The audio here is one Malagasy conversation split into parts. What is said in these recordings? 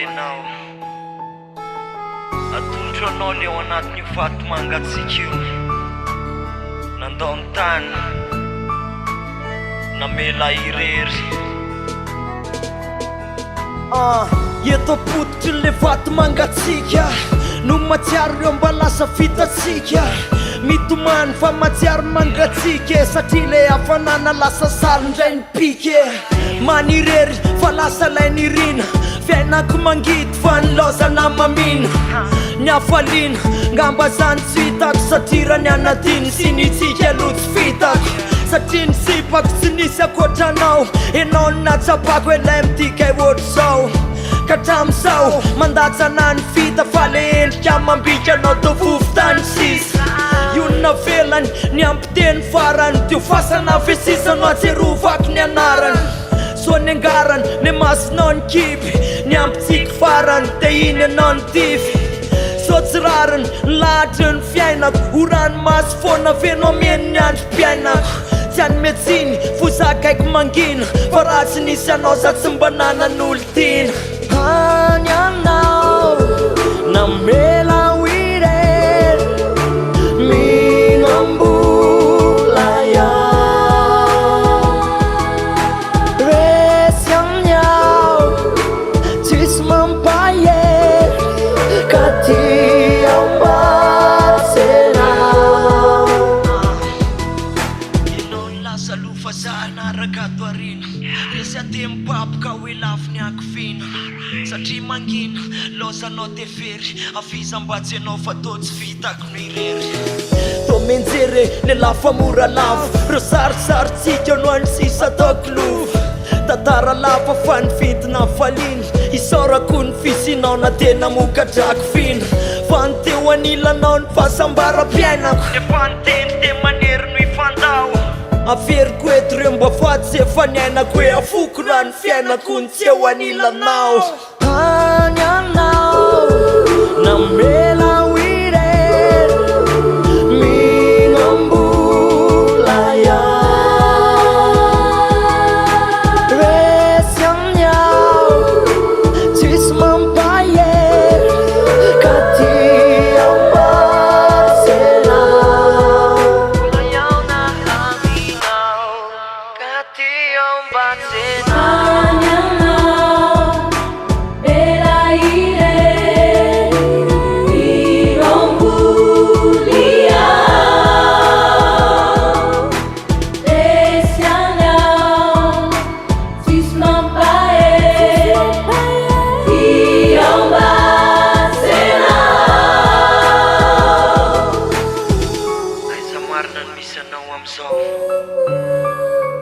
tsenao atolotro anao le ao anatin'io vato mangatsika io nandao ny tany namela irery eto apototry le vato mangatsika no matsiaro reo mba lasa fitatsika mitomany fa matsiaro mangatsika satria le hafanana lasa salindray ny pike manirery fa lasa lainirina fiainako mangidy fa nilozana mamina ny afaliana ngamba zany tsy hitako satria raha ny anadiny sy nitsika lotsy fitako satria ny sipako tsy nisy akoatranao enao ny natsapako elay midika ohatry zao ka hatramizao mandatsana ny vita fa le elika mambika anao to vovotany sisa ionona velany ny ampiteny farany teo fasana fesisano atserovako ny anarany so ny angarany ny masinao ny kipy ny ampitsika farany te iny anao ny tify so tsy rariny ny lahatry ny fiainako orany masy foana venao meny ny androm-piainako tsy any metsiny fozakaiko mangina fa raha tsy nisy anao za tsy mba nanan'olo tiana any anao namela oirery minambola iaho resy aminao tsisy mampahery ka tia mbatsenao enao ny lasa lofa za naraka ato arina resy atemipapika hoe lafiny akofina satria mangina lozanao tefery afizam-batsenao fa to tsy vitako no irery to menjere le lafa mora lavo ro sarosarotsika no any sisa ataoko lova tantara lava fa ny vitina falina isorako ny fisinao na tena mokadrako fina fa ny teo anilanao ny fahasambaram-piainako efa ny teny te manery no ifandao averiko eto reo mba fatsy efa ny ainako hoe afoko raha ny fiainako ny tsy eo anilanao any anao namela oirery minambola iaho resy aminao tsisy mampahery ka tia mbatsenao vola iaho na aminao ka tia mbatsenao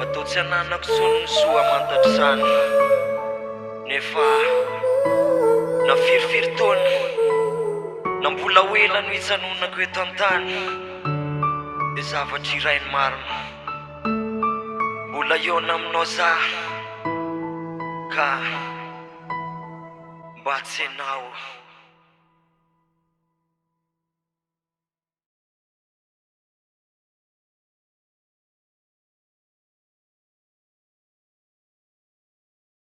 atao tsy ananako sonony soa mantatry zany nefa na firifiry taona na mbola hoela no hitsanonako eto an-tany de zavatra irainy marina mbola eona aminao za ka mba tsenao